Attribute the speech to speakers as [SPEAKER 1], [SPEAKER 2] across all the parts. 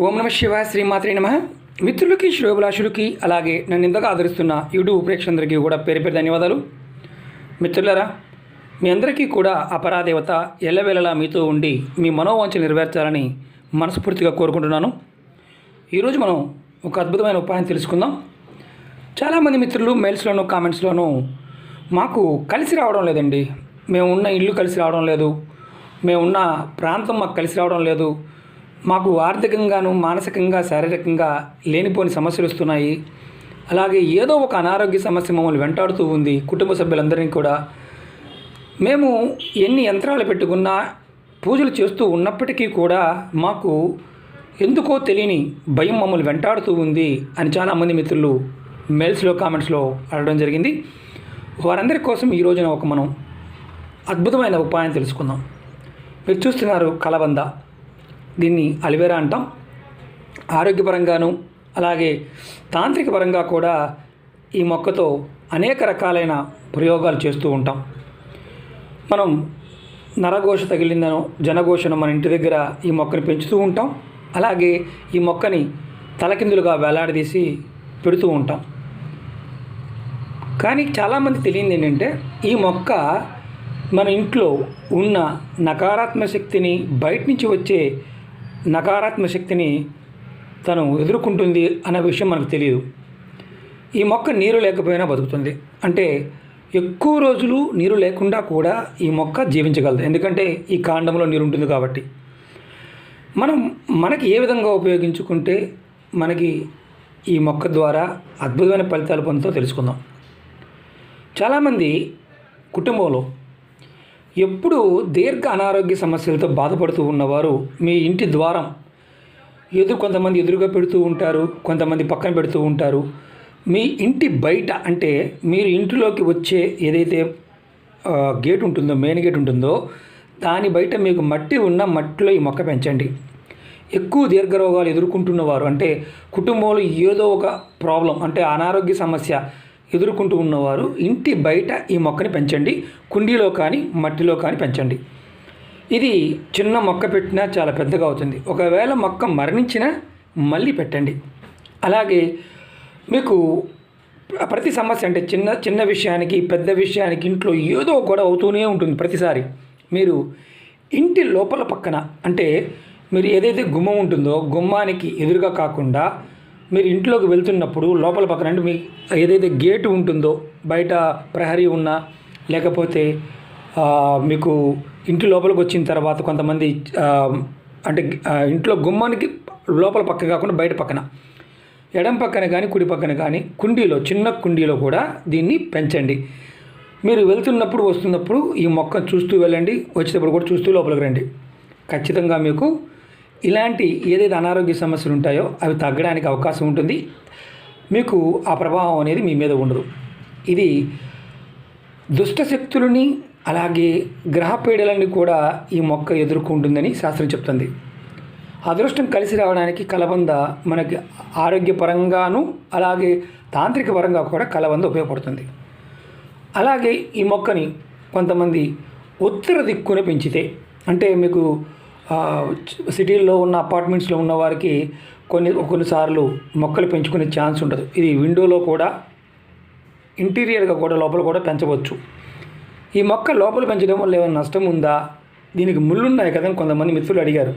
[SPEAKER 1] ఓం నమ శివాయ శ్రీమాత్రే నమః. మిత్రులకి శ్రేయోభిలాషులకి అలాగే నన్ను ఇంతగా ఆదరిస్తున్న యూట్యూబ్ ప్రేక్షకులందరికీ కూడా పేరు పేరు ధన్యవాదాలు. మిత్రులారా, మీ అందరికీ కూడా ఆ పరాదేవత ఎల్లవేళలా మీతో ఉండి మీ మనోవాంఛ నెరవేర్చాలని మనస్ఫూర్తిగా కోరుకుంటున్నాను. ఈరోజు మనం ఒక అద్భుతమైన ఉపాయం తెలుసుకుందాం. చాలామంది మిత్రులు మెయిల్స్లోనూ కామెంట్స్లోనూ మాకు కలిసి రావడం లేదండి, మేము ఉన్న ఇల్లు కలిసి రావడం లేదు, మేమున్న ప్రాంతం మాకు కలిసి రావడం లేదు, మాకు ఆర్థికంగాను మానసికంగా శారీరకంగా లేనిపోని సమస్యలు వస్తున్నాయి, అలాగే ఏదో ఒక అనారోగ్య సమస్య మమ్మల్ని వెంటాడుతూ ఉంది. కుటుంబ సభ్యులందరినీ కూడా మేము ఎన్ని యంత్రాలు పెట్టుకున్నా పూజలు చేస్తూ ఉన్నప్పటికీ కూడా మాకు ఎందుకో తెలియని భయం మమ్మల్ని వెంటాడుతూ ఉంది అని చాలామంది మిత్రులు మెయిల్స్లో కామెంట్స్లో అడగడం జరిగింది. వారందరి కోసం ఈ రోజున మనం అద్భుతమైన ఉపాయం తెలుసుకుందాం. మీరు చూస్తున్నారు కలబంద, దీన్ని అలివేరా అంటాం. ఆరోగ్యపరంగాను అలాగే తాంత్రిక పరంగా కూడా ఈ మొక్కతో అనేక రకాలైన ప్రయోగాలు చేస్తూ ఉంటాం. మనం నరఘోష తగిలిందనో జనఘోషను మన ఇంటి దగ్గర ఈ మొక్కని పెంచుతూ ఉంటాం. అలాగే ఈ మొక్కని తలకిందులుగా వేలాడదీసి పెడుతూ ఉంటాం. కానీ చాలామంది తెలియంది ఏంటంటే, ఈ మొక్క మన ఇంట్లో ఉన్న నకారాత్మక శక్తిని, బయట నుంచి వచ్చే నకారాత్మక శక్తిని తను ఎదుర్కొంటుంది అనే విషయం మనకు తెలియదు. ఈ మొక్క నీరు లేకపోయినా బతుకుతుంది, అంటే ఎక్కువ రోజులు నీరు లేకుండా కూడా ఈ మొక్క జీవించగలదు. ఎందుకంటే ఈ కాండంలో నీరు ఉంటుంది కాబట్టి. మనకి ఏ విధంగా ఉపయోగించుకుంటే మనకి ఈ మొక్క ద్వారా అద్భుతమైన ఫలితాలు పొందుతో తెలుసుకుందాం. చాలామంది కుటుంబంలో ఎప్పుడు దీర్ఘ అనారోగ్య సమస్యలతో బాధపడుతూ ఉన్నవారు మీ ఇంటి ద్వారం కొంతమంది ఎదురుగా పెడుతూ ఉంటారు, కొంతమంది పక్కన పెడుతూ ఉంటారు. మీ ఇంటి బయట, అంటే మీరు ఇంటిలోకి వచ్చే ఏదైతే గేట్ ఉంటుందో, మెయిన్ గేట్ ఉంటుందో, దాని బయట మీకు మట్టి ఉన్న మట్టిలో ఈ మొక్క పెంచండి. ఎక్కువ దీర్ఘరోగాలు ఎదుర్కొంటున్నవారు, అంటే కుటుంబంలో ఏదో ఒక ప్రాబ్లం, అంటే అనారోగ్య సమస్య ఎదుర్కొంటూ ఉన్నవారు ఇంటి బయట ఈ మొక్కని పెంచండి. కుండీలో కానీ మట్టిలో కానీ పెంచండి. ఇది చిన్న మొక్క పెట్టినా చాలా పెద్దగా అవుతుంది. ఒకవేళ మొక్క మరణించినా మళ్ళీ పెట్టండి. అలాగే మీకు ప్రతి సమస్య, అంటే చిన్న విషయానికి పెద్ద విషయానికి ఇంట్లో ఏదో గొడవ అవుతూనే ఉంటుంది ప్రతిసారి. మీరు ఇంటి లోపల పక్కన, అంటే మీరు ఏదైతే గుమ్మం ఉంటుందో గుమ్మానికి ఎదురుగా కాకుండా మీరు ఇంట్లోకి వెళ్తున్నప్పుడు లోపల పక్కన, అంటే మీ ఏదైతే గేటు ఉంటుందో, బయట ప్రహరీ ఉన్నా, లేకపోతే మీకు ఇంటి లోపలికి వచ్చిన తర్వాత కొంతమంది అంటే ఇంట్లో గుమ్మానికి లోపల పక్క కాకుండా బయట పక్కన, ఎడం పక్కన కానీ కుడి పక్కన కానీ కుండీలో, చిన్న కుండీలో కూడా దీన్ని పెంచండి. మీరు వెళ్తున్నప్పుడు వస్తున్నప్పుడు ఈ మొక్క చూస్తూ వెళ్ళండి, వచ్చేటప్పుడు కూడా చూస్తూ లోపలికి రండి. ఖచ్చితంగా మీకు ఇలాంటి ఏదైతే అనారోగ్య సమస్యలు ఉంటాయో అవి తగ్గడానికి అవకాశం ఉంటుంది. మీకు ఆ ప్రభావం అనేది మీ మీద ఉండదు. ఇది దుష్టశక్తులని అలాగే గ్రహపీడలని కూడా ఈ మొక్క ఎదుర్కొంటుందని శాస్త్రం చెప్తుంది. అదృష్టం కలిసి రావడానికి కలబంద మనకి ఆరోగ్యపరంగాను అలాగే తాంత్రిక పరంగా కూడా కలబంద ఉపయోగపడుతుంది. అలాగే ఈ మొక్కని కొంతమంది ఉత్తర దిక్కున పెంచితే, అంటే మీకు సిటీల్లో ఉన్న అపార్ట్మెంట్స్లో ఉన్న వారికి కొన్నిసార్లు మొక్కలు పెంచుకునే ఛాన్స్ ఉండదు. ఇది విండోలో కూడా, ఇంటీరియర్గా కూడా, లోపల కూడా పెంచవచ్చు. ఈ మొక్క లోపల పెంచడం వల్ల ఏమైనా నష్టం ఉందా, దీనికి ముళ్ళున్నాయి కదా అని కొంతమంది మిత్రులు అడిగారు.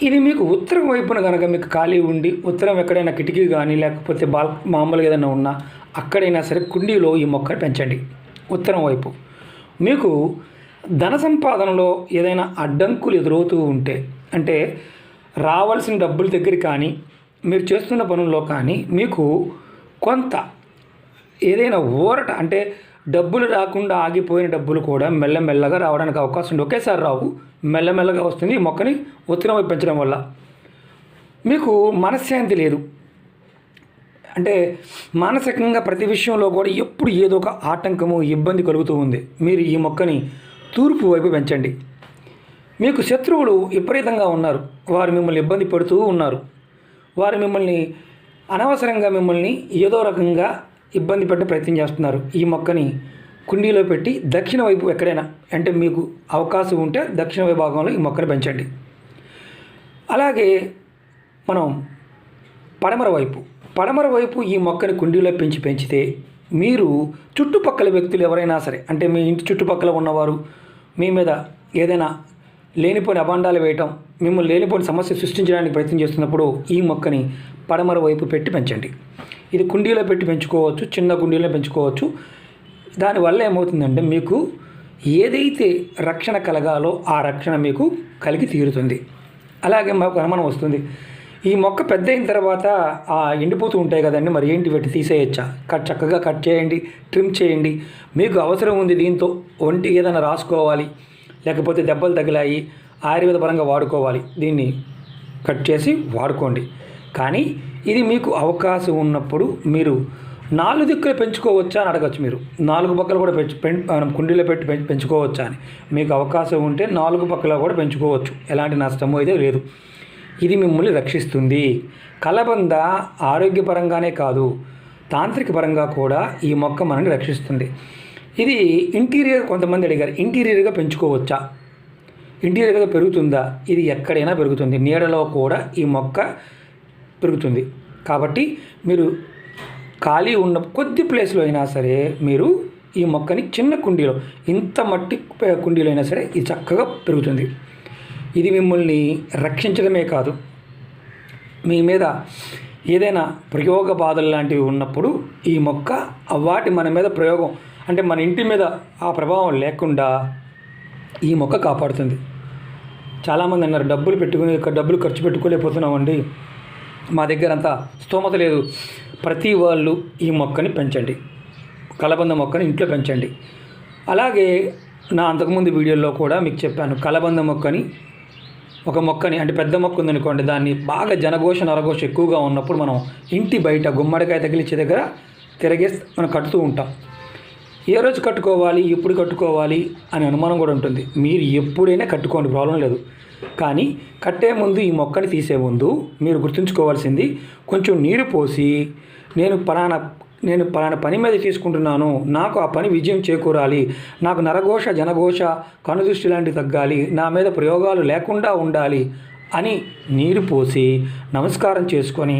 [SPEAKER 1] ఇది మీకు ఉత్తరం వైపున కనుక మీకు ఖాళీ ఉండి, ఉత్తరం ఎక్కడైనా కిటికీ కానీ లేకపోతే మామూలుగా ఏదైనా ఉన్నా అక్కడైనా సరే కుండీలో ఈ మొక్కను పెంచండి. ఉత్తరం వైపు మీకు ధన సంపాదనలో ఏదైనా అడ్డంకులు ఎదురవుతూ ఉంటే, అంటే రావాల్సిన డబ్బుల దగ్గర కానీ మీరు చేస్తున్న పనుల్లో కానీ మీకు కొంత ఏదైనా ఊరట, అంటే డబ్బులు రాకుండా ఆగిపోయిన డబ్బులు కూడా మెల్లమెల్లగా రావడానికి అవకాశం ఉంది. ఒకేసారి రావు, మెల్లమెల్లగా వస్తుంది. ఈ మొక్కని ఉత్తరం వైపు పెంచడం వల్ల మీకు మనశ్శాంతి లేదు, అంటే మానసికంగా ప్రతి విషయంలో కూడా ఎప్పుడు ఏదో ఒక ఆటంకము, ఇబ్బంది కలుగుతూ ఉంది. మీరు ఈ మొక్కని తూర్పు వైపు పెంచండి. మీకు శత్రువులు విపరీతంగా ఉన్నారు, వారు మిమ్మల్ని ఇబ్బంది పెడుతూ ఉన్నారు, వారు మిమ్మల్ని అనవసరంగా మిమ్మల్ని ఏదో రకంగా ఇబ్బంది పెట్టే ప్రయత్నం చేస్తున్నారు. ఈ మొక్కని కుండీలో పెట్టి దక్షిణ వైపు ఎక్కడైనా, అంటే మీకు అవకాశం ఉంటే దక్షిణ విభాగంలో ఈ మొక్కను పెంచండి. అలాగే మనం పడమర వైపు ఈ మొక్కని కుండీలో పెంచితే మీరు చుట్టుపక్కల వ్యక్తులు ఎవరైనా సరే, అంటే మీ ఇంటి చుట్టుపక్కల ఉన్నవారు మీ మీద ఏదైనా లేనిపోని అభాండాలు వేయటం, మిమ్మల్ని లేనిపోని సమస్య సృష్టించడానికి ప్రయత్నం చేస్తున్నప్పుడు ఈ మొక్కని పడమర వైపు పెట్టి పెంచండి. ఇది కుండీలో పెట్టి పెంచుకోవచ్చు, చిన్న కుండీలో పెంచుకోవచ్చు. దానివల్ల ఏమవుతుందంటే మీకు ఏదైతే రక్షణ కలగాలో ఆ రక్షణ మీకు కలిగి తీరుతుంది. అలాగే మాకు అనుమానం వస్తుంది, ఈ మొక్క పెద్ద అయిన తర్వాత ఎండిపోతూ ఉంటాయి కదండి, మరి ఏంటి పెట్టి తీసేయచ్చా? చక్కగా కట్ చేయండి, ట్రిమ్ చేయండి. మీకు అవసరం ఉంది, దీంతో ఒంటి ఏదైనా రాసుకోవాలి, లేకపోతే దెబ్బలు తగిలాయి, ఆయుర్వేద పరంగా వాడుకోవాలి, దీన్ని కట్ చేసి వాడుకోండి. కానీ ఇది మీకు అవకాశం ఉన్నప్పుడు మీరు 4 దిక్కులు పెంచుకోవచ్చా అని అడగచ్చు. మీరు 4 పక్కలు కూడా కుండీలో పెట్టి పెంచుకోవచ్చా అని. మీకు అవకాశం ఉంటే 4 పక్కల కూడా పెంచుకోవచ్చు, ఎలాంటి నష్టమో అయితే లేదు. ఇది మిమ్మల్ని రక్షిస్తుంది. కలబంద ఆరోగ్యపరంగానే కాదు, తాంత్రిక పరంగా కూడా ఈ మొక్క మనల్ని రక్షిస్తుంది. ఇది ఇంటీరియర్, కొంతమంది అడిగారు ఇంటీరియర్గా పెంచుకోవచ్చా, ఇంటీరియర్గా పెరుగుతుందా? ఇది ఎక్కడైనా పెరుగుతుంది, నీడలో కూడా ఈ మొక్క పెరుగుతుంది. కాబట్టి మీరు ఖాళీ ఉన్న కొద్ది ప్లేస్లో అయినా సరే మీరు ఈ మొక్కని చిన్న కుండీలో, ఇంత మట్టి కుండీలో అయినా సరే ఇది చక్కగా పెరుగుతుంది. ఇది మిమ్మల్ని రక్షించడమే కాదు, మీ మీద ఏదైనా ప్రయోగ బాధలు లాంటివి ఉన్నప్పుడు ఈ మొక్క వాటి మన మీద ప్రయోగం, అంటే మన ఇంటి మీద ఆ ప్రభావం లేకుండా ఈ మొక్క కాపాడుతుంది. చాలామంది అన్నారు డబ్బులు ఖర్చు పెట్టుకోలేకపోతున్నామండి, మా దగ్గర అంతా స్తోమత లేదు. ప్రతి వాళ్ళు ఈ మొక్కని పెంచండి, కలబంద మొక్కని ఇంట్లో పెంచండి. అలాగే నా అంతకుముందు వీడియోలో కూడా మీకు చెప్పాను, కలబంద మొక్కని, ఒక మొక్కని, అంటే పెద్ద మొక్క ఉందనుకోండి, దాన్ని బాగా జనఘోష నరఘోష ఎక్కువగా ఉన్నప్పుడు మనం ఇంటి బయట గుమ్మడికాయ తగిలించే దగ్గర తిరగేసి మనం కట్టుతూ ఉంటాం. ఏ రోజు కట్టుకోవాలి, ఎప్పుడు కట్టుకోవాలి అని అనుమానం కూడా ఉంటుంది. మీరు ఎప్పుడైనా కట్టుకోండి, ప్రాబ్లం లేదు. కానీ కట్టే ముందు, ఈ మొక్కని తీసే ముందు మీరు గుర్తుంచుకోవాల్సింది, కొంచెం నీరు పోసి నేను పలానా పని మీద తీసుకుంటున్నాను, నాకు ఆ పని విజయం చేకూరాలి, నాకు నరఘోష జనఘోష కనుదృష్టి లాంటివి తగ్గాలి, నా మీద ప్రయోగాలు లేకుండా ఉండాలి అని నీరు పోసి నమస్కారం చేసుకొని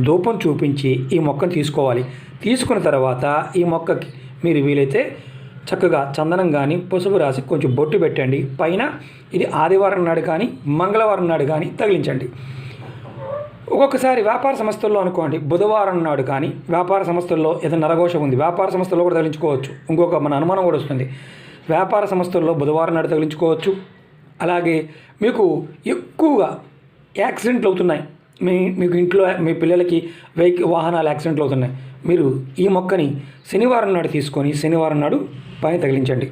[SPEAKER 1] ధూపం చూపించి ఈ మొక్కను తీసుకోవాలి. తీసుకున్న తర్వాత ఈ మొక్కకి మీరు వీలైతే చక్కగా చందనం కానీ పసుపు రాసి కొంచెం బొట్టు పెట్టండి. పైన ఇది ఆదివారం నాడు కానీ మంగళవారం నాడు కానీ తగిలించండి. ఒక్కొక్కసారి వ్యాపార సంస్థల్లో అనుకోండి, బుధవారం నాడు కానీ, వ్యాపార సంస్థల్లో ఏదైనా నరఘోష ఉంది, వ్యాపార సంస్థల్లో కూడా తగిలించుకోవచ్చు. ఇంకొక మన అనుమానం కూడా వస్తుంది, వ్యాపార సంస్థల్లో బుధవారం నాడు తగిలించుకోవచ్చు. అలాగే మీకు ఎక్కువగా యాక్సిడెంట్లు అవుతున్నాయి, మీకు ఇంట్లో మీ పిల్లలకి వాహనాలు యాక్సిడెంట్లు అవుతున్నాయి, మీరు ఈ మొక్కని శనివారం నాడు తీసుకొని శనివారం నాడు పైన తగిలించండి.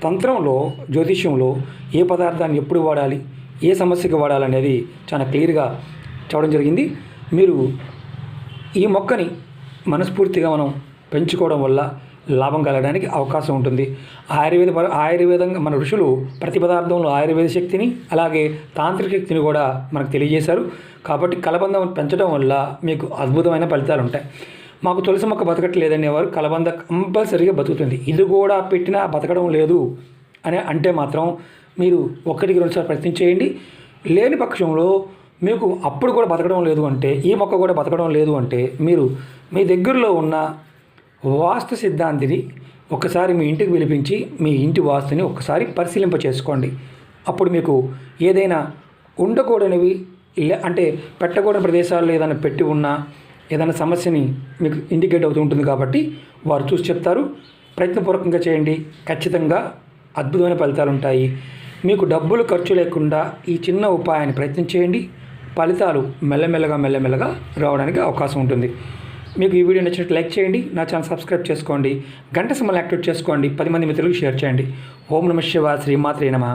[SPEAKER 1] తంత్రంలో, జ్యోతిష్యంలో ఏ పదార్థాన్ని ఎప్పుడు వాడాలి, ఏ సమస్యకి వాడాలనేది చాలా క్లియర్గా చెప్పడం జరిగింది. మీరు ఈ మొక్కని మనస్ఫూర్తిగా మనం పెంచుకోవడం వల్ల లాభం కలగడానికి అవకాశం ఉంటుంది. ఆయుర్వేదంగా మన ఋషులు ప్రతి పదార్థంలో ఆయుర్వేద శక్తిని, అలాగే తాంత్రిక శక్తిని కూడా మనకు తెలియజేశారు. కాబట్టి కలబంద పెంచడం వల్ల మీకు అద్భుతమైన ఫలితాలు ఉంటాయి. మాకు తులసి మొక్క బతకట్లేదనేవారు, కలబంద కంపల్సరీగా బతుకుతుంది. ఇది కూడా పెట్టినా బతకడం లేదు అని అంటే మాత్రం మీరు 1-2 సార్లు ప్రయత్నం చేయండి. లేని పక్షంలో మీకు అప్పుడు కూడా బతకడం లేదు అంటే, ఈ మొక్క కూడా బతకడం లేదు అంటే, మీరు మీ దగ్గరలో ఉన్న వాస్తు సిద్ధాంతిని ఒకసారి మీ ఇంటికి పిలిపించి మీ ఇంటి వాస్తుని ఒకసారి పరిశీలింప చేసుకోండి. అప్పుడు మీకు ఏదైనా ఉండకూడనివి, అంటే పెట్టకూడని ప్రదేశాల్లో ఏదైనా పెట్టి ఉన్నా ఏదైనా సమస్యని మీకు ఇండికేట్ అవుతూ ఉంటుంది. కాబట్టి వారు చూసి చెప్తారు. ప్రయత్నపూర్వకంగా చేయండి, ఖచ్చితంగా అద్భుతమైన ఫలితాలు ఉంటాయి. మీకు డబ్బులు ఖర్చు లేకుండా ఈ చిన్న ఉపాయాన్ని ప్రయత్నం చేయండి, ఫలితాలు మెల్లమెల్లగా రావడానికి అవకాశం ఉంటుంది. మీకు ఈ వీడియో నచ్చినట్టు లైక్ చేయండి, నా ఛానల్ సబ్స్క్రైబ్ చేసుకోండి, గంట సింబల్ యాక్టివేట్ చేసుకోండి, 10 మంది మిత్రులకు షేర్ చేయండి. ఓం నమః శివాయ, శ్రీమాత్రే నమః.